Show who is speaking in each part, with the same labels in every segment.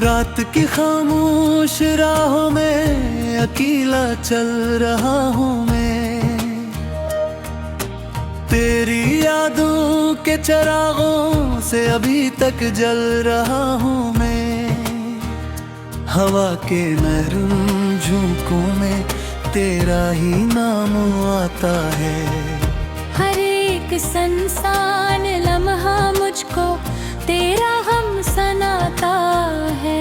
Speaker 1: रात की खामोश राहों में अकेला चल रहा हूँ मैं, तेरी यादों के चिरागों से अभी तक जल रहा हूँ मैं। हवा के नरम झोंकों में तेरा ही नाम आता है।
Speaker 2: हर एक सनसान लम्हा मुझको तेरा हम सनाता है।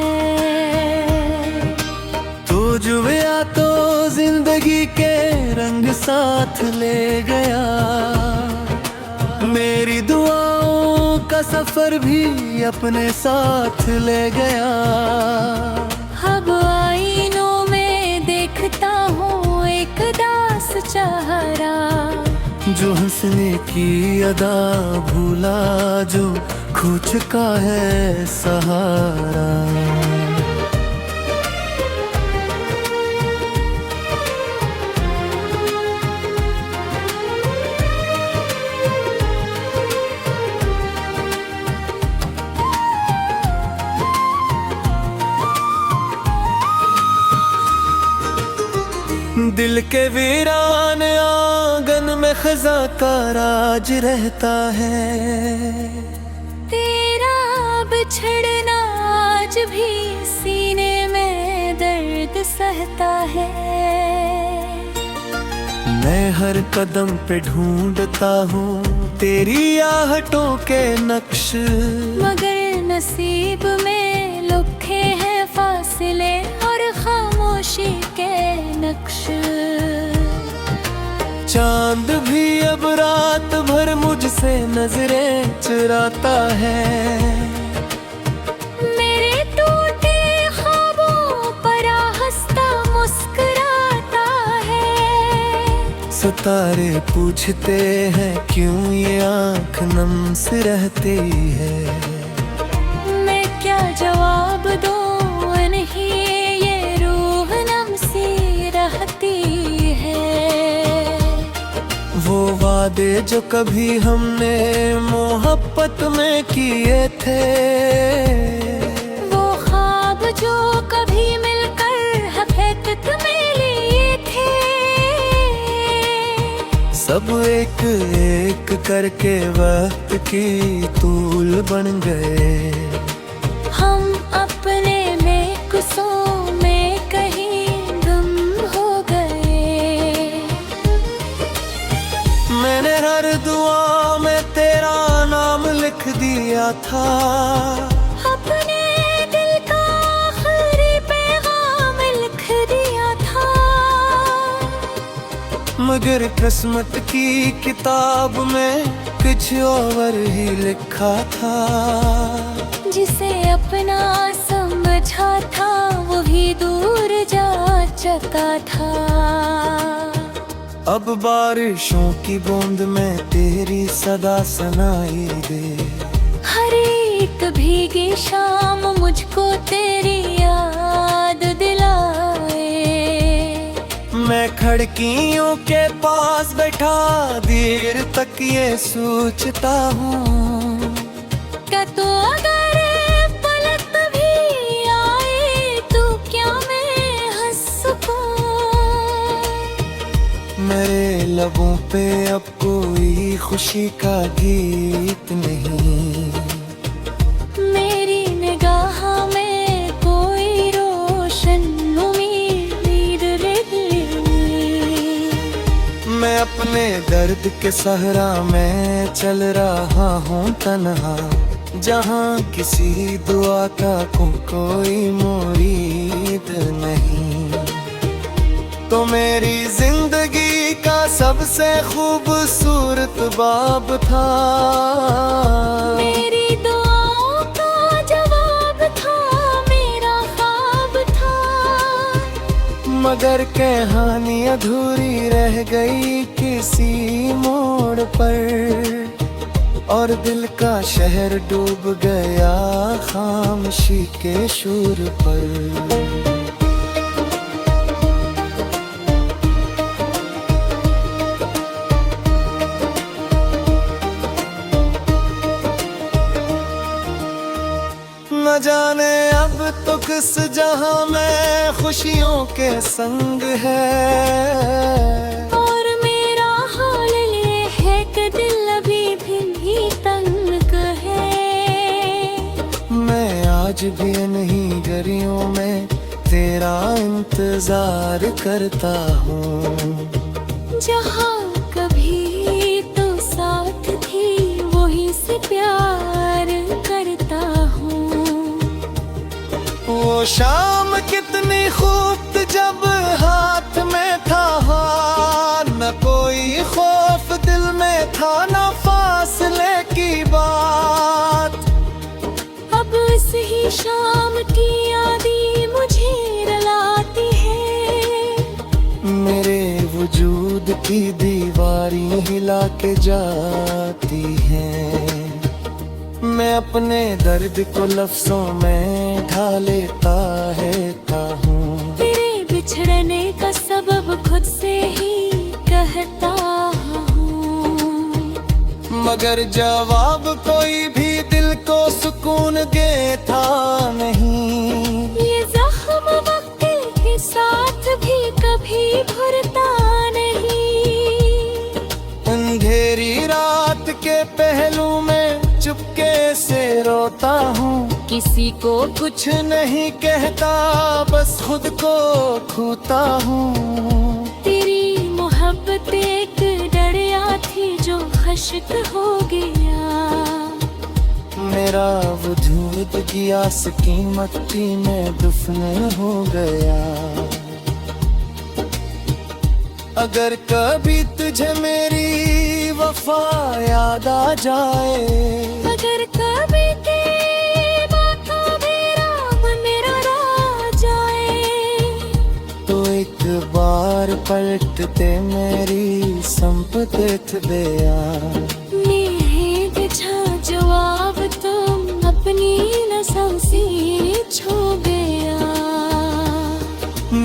Speaker 1: तो जुबिया तो जिंदगी के रंग साथ ले गया, मेरी दुआओं का सफर भी अपने साथ ले गया।
Speaker 2: अब आईनों में देखता हूँ एक दास चेहरा,
Speaker 1: जो हंसने की अदा भूला, जो खो चुका है सहारा। दिल के वीरान आंगन में खजा का राज रहता है।
Speaker 2: तेरा बिछड़ना आज भी सीने में दर्द सहता है।
Speaker 1: मैं हर कदम पे ढूंढता हूँ तेरी आहटों के नक्श,
Speaker 2: मगर नसीब में लिखे हैं फासले और खामोशी के नक्श।
Speaker 1: चांद भी अब रात भर मुझसे नजरें चुराता है।
Speaker 2: मेरे टूटे ख्वाबों पर हंसता मुस्कुराता है।
Speaker 1: सितारे पूछते हैं क्यों ये आँख नम से रहती है।
Speaker 2: मैं क्या जवाब दूं, नहीं ये रूह नम सी रहती है।
Speaker 1: वो वादे जो कभी हमने मोहब्बत में किए थे,
Speaker 2: वो ख्वाब जो कभी मिलकर हकीकत में लिए थे,
Speaker 1: सब एक एक करके वक्त की तूल बन गए।
Speaker 2: हम अपने में कुसों में कहीं गुम हो गए।
Speaker 1: मैंने हर दुआ में तेरा नाम लिख दिया था,
Speaker 2: अपने दिल का आखिरी पैगाम लिख दिया था।
Speaker 1: मगर किस्मत की किताब में कुछ और ही लिखा था।
Speaker 2: जिसे अपना समझा था वो भी दूर जा चुका था।
Speaker 1: अब बारिशों की बूंद में तेरी सदा सुनाई दे।
Speaker 2: हर एक भीगी शाम मुझको तेरी याद दिलाए।
Speaker 1: मैं खिड़कियों के पास बैठा देर तक ये सोचता हूँ,
Speaker 2: क्या तो अगर पलक भी आए तो क्या मैं हंस सकूं।
Speaker 1: मेरे लबों पे अब कोई खुशी का गीत नहीं।
Speaker 2: मेरी निगाह में कोई रोशन उम्मीद नहीं।
Speaker 1: मैं अपने दर्द के सहरा में चल रहा हूँ तन्हा, जहाँ किसी दुआ का कोई मुरीद नहीं। तो मेरी जिंदगी का सबसे खूबसूरत बाब था,
Speaker 2: मेरी दुआओं का जवाब था, मेरा ख्वाब था।
Speaker 1: मगर कहानी अधूरी रह गई किसी मोड़ पर, और दिल का शहर डूब गया खामोशी के शोर पर। न जाने अब तो इस जहां में खुशियों के संग है।
Speaker 2: और मेरा हाल ये है कि दिल अभी भी तंग है।
Speaker 1: मैं आज भी नहीं गरियों में तेरा इंतजार करता हूँ।
Speaker 2: जहाँ कभी तो साथ थी वही से प्यार करता हूँ।
Speaker 1: वो शाम कितनी खूब जब हाथ में था हार, न कोई खौफ दिल में था न फासले की बात।
Speaker 2: अब इस ही शाम की यादें मुझे रुलाती है।
Speaker 1: मेरे वजूद की दीवारी हिला के जाती है। मैं अपने दर्द को लफ्जों में ढा लेता हूँ।
Speaker 2: तेरे बिछड़ने का सबब खुद से ही कहता हूँ।
Speaker 1: मगर जवाब कोई भी दिल को सुकून देता नहीं।
Speaker 2: ये जख्म वक्त के साथ भी कभी भरता नहीं।
Speaker 1: अंधेरी रात के पहलू में चुपके से रोता हूँ।
Speaker 2: किसी को
Speaker 1: कुछ नहीं कहता, बस खुद को खोता हूँ।
Speaker 2: तेरी मोहब्बत एक दरिया थी जो खश्क हो गया।
Speaker 1: मेरा वजूद की आस की मट्टी में दफन हो गया। अगर कभी तुझे मेरी वफा याद आ जाए,
Speaker 2: अगर कभी तेरी बातों मेरा मन मेरा रह जाए,
Speaker 1: तो एक बार पलटते मेरी संपत्ति दे यार।
Speaker 2: मेरे बिछा जवाब तुम अपनी नसों से छू गया।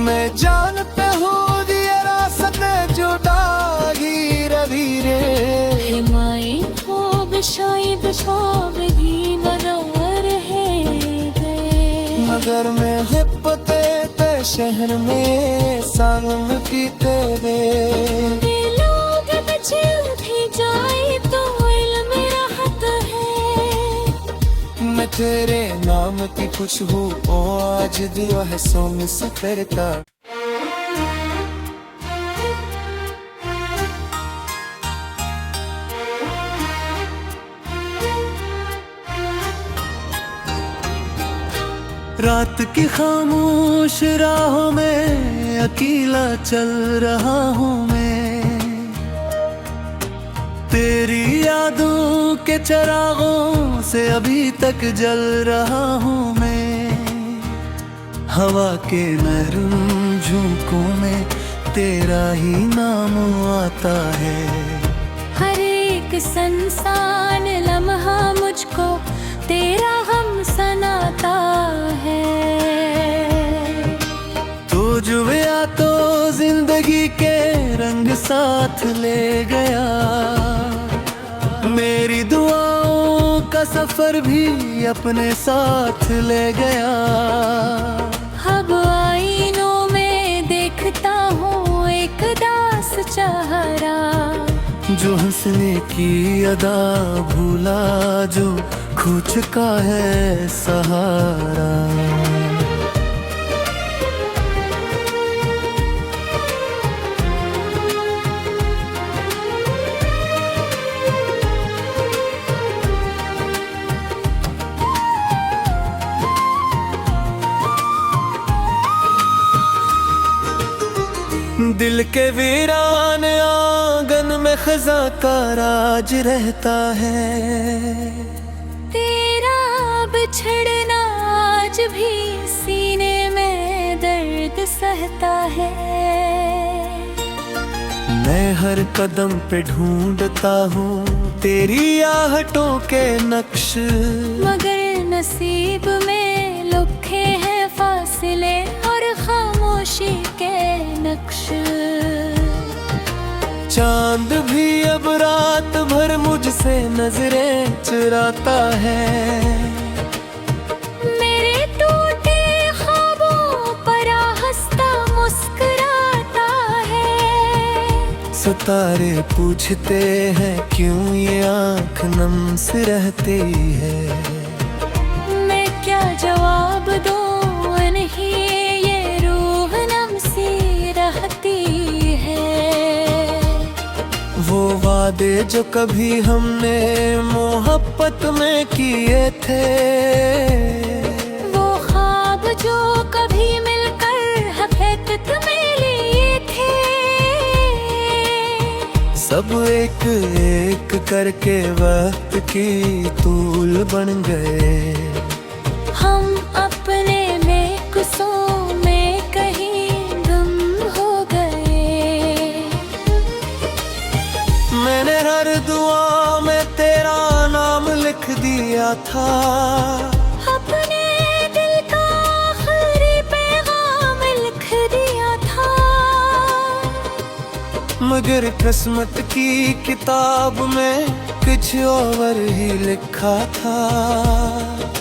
Speaker 1: मैं जानते हूँ ये रास्ते जुदाई धीरे
Speaker 2: हिमाई ख्वाब शायद ख्वाब भी बदौर है गए।
Speaker 1: मगर मैं हिप्पते ते शहर में संग की तेरे।
Speaker 2: लोग बचे उठे जाए तो इल्म राहत है।
Speaker 1: मैं तेरे नाम की खुशबू ओ आज दिया है सो मिस करता। रात की खामोश राहों में अकेला चल रहा हूँ मैं। तेरी यादों के चिरागों से अभी तक जल रहा हूँ मैं। हवा के नरम झोंकों में तेरा ही नाम आता है।
Speaker 2: हर एक सनसान लम्हा मुझको तेरा हम सनाता है।
Speaker 1: तो जुबिया तो जिंदगी के रंग साथ ले गया। मेरी दुआओं का सफर भी अपने साथ ले गया।
Speaker 2: अब आईनों में देखता हूँ एक दास चेहरा,
Speaker 1: जो हंसने की अदा भूला, जो खो चुका है सहारा। दिल के वीरान आंगन में खजा का राज रहता है।
Speaker 2: तेरा बिछड़ना आज भी सीने में दर्द सहता है।
Speaker 1: मैं हर कदम पे ढूंढता हूँ तेरी आहटों के नक्श,
Speaker 2: मगर नसीब में लिखे हैं फासले और खामोशी के नक्श।
Speaker 1: चांद भी अब रात भर मुझसे नजरें चुराता है।
Speaker 2: मेरे टूटे
Speaker 1: सितारे पूछते हैं क्यों ये आँख नम से रहती है।
Speaker 2: मैं क्या जवाब दूं, नहीं ये रूह नम सी रहती है।
Speaker 1: वो वादे जो कभी हमने मोहब्बत में किए थे,
Speaker 2: वो ख्वाब जो कभी मिलकर हकीकत में लिए थे,
Speaker 1: सब एक एक करके वक्त की तूल बन गए।
Speaker 2: हम अपने में कुसों में कहीं गुम हो गए।
Speaker 1: मैंने हर दुआ में तेरा नाम लिख दिया था,
Speaker 2: अपने दिल का आखिरी पैगाम लिख दिया था।
Speaker 1: मगर किस्मत की किताब में कुछ और ही लिखा था।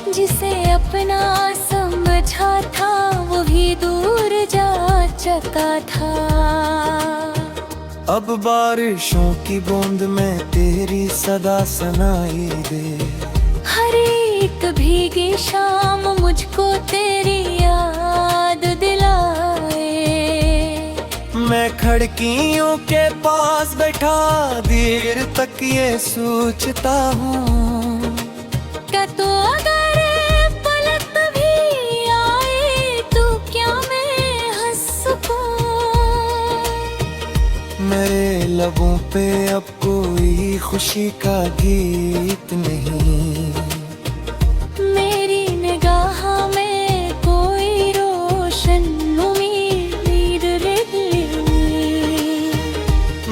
Speaker 2: जिसे अपना समझा था वही दूर जा चुका था।
Speaker 1: अब बारिशों की बूंद में तेरी सदा सुनाई दे।
Speaker 2: हर एक भीगी शाम मुझको तेरी याद दिलाए।
Speaker 1: मैं खिड़कियों के पास बैठा देर तक ये सोचता हूँ,
Speaker 2: क्या तो अगर पलक भी आए तो क्या मैं हंस सकूं।
Speaker 1: मेरे लबों पे अब कोई खुशी का गीत नहीं।
Speaker 2: मेरी निगाह में कोई रोशन उम्मीद नहीं।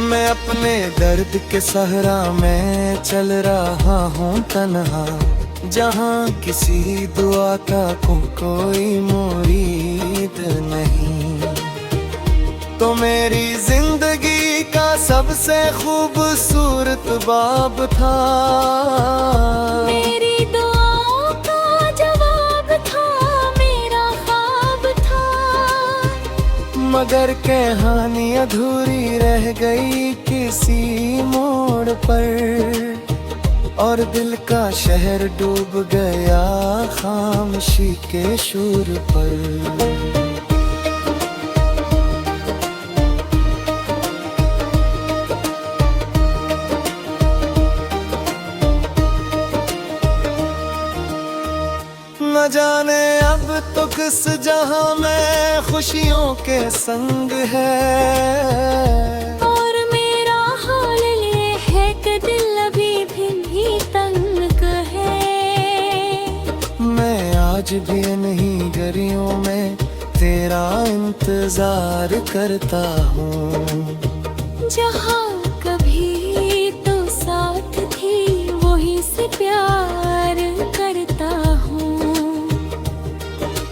Speaker 1: मैं अपने दर्द के सहरा में चल रहा हूँ तन्हा, जहाँ किसी दुआ का कोई मुरीद नहीं। तो मेरी जिंदगी का सबसे खूबसूरत बाब था,
Speaker 2: मेरी दुआओं का जवाब था, मेरा ख्वाब था।
Speaker 1: मगर कहानी अधूरी रह गई किसी मोड़ पर, और दिल का शहर डूब गया खामोशी के शोर पर। न जाने अब तो किस जहां में खुशियों के संग है,
Speaker 2: और मेरा हाल ये है कि दिल अभी भी तंग है।
Speaker 1: मैं आज भी नहीं गरियों में तेरा इंतजार करता हूँ।
Speaker 2: जहाँ कभी तो साथ थी वही से प्यार करता हूँ।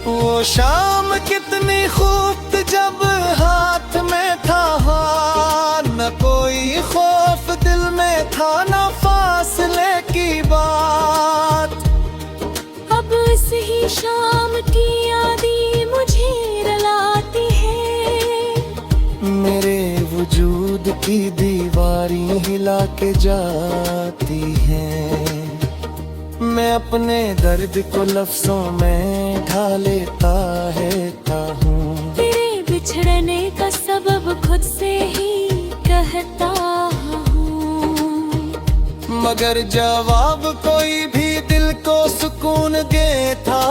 Speaker 1: वो शाम कितनी खूब जब हाथ में था हार, न कोई खौफ दिल में था न फासले की बात।
Speaker 2: अब इस ही शाम की यादें मुझे रुलाती है।
Speaker 1: मेरे वजूद की दीवारी हिला के जाती है। मैं अपने दर्द को लफ्जों में ढा लेता हूँ।
Speaker 2: तेरे बिछड़ने का सबब खुद से ही कहता हूँ।
Speaker 1: मगर जवाब कोई भी दिल को सुकून देता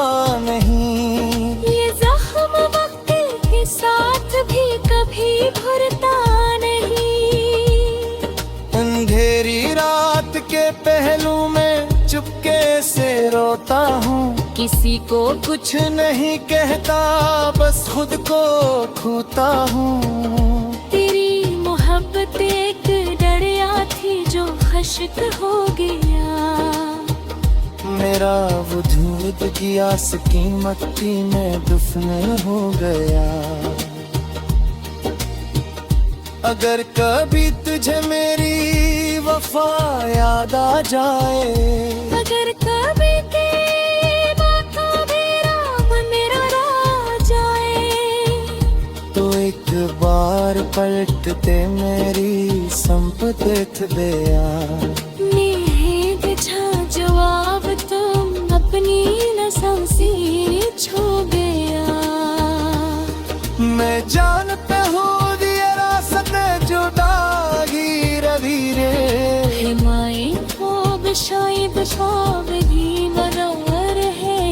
Speaker 1: नहीं।
Speaker 2: ये जख्म वक्त के साथ भी कभी भरता नहीं।
Speaker 1: अंधेरी रात के पहलू में चुपके से रोता हूँ। किसी को कुछ नहीं कहता, बस खुद को खोता हूँ।
Speaker 2: तेरी मोहब्बत एक दरिया थी जो खश्क हो गया।
Speaker 1: मेरा वजूद की आस की मट्टी में दफन हो गया। अगर कभी तुझे मेरी वफा याद आ जाए,
Speaker 2: अगर कभी तेरी बातों मेरा मन मेरा रह जाए,
Speaker 1: तो एक बार द्वार पलटते मेरी संपत्ति दया
Speaker 2: बिछा जवाब तुम अपनी नसों से छू गया।
Speaker 1: मैं जान पे हो दिया रास्ते जुदागी रवीरे
Speaker 2: हिमाए ख्वाब शायद ख्वाब भी मनवर है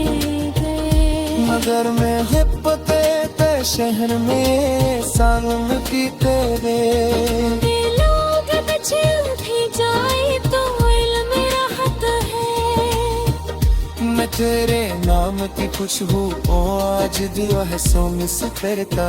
Speaker 1: मगर मैं हिप्पते ते शहर में संग की तेरे
Speaker 2: लोग बचे भी जाए तो इल्म राहत है।
Speaker 1: मैं तेरे नाम की खुशबू ओ आज दियो है सो मिस फिरता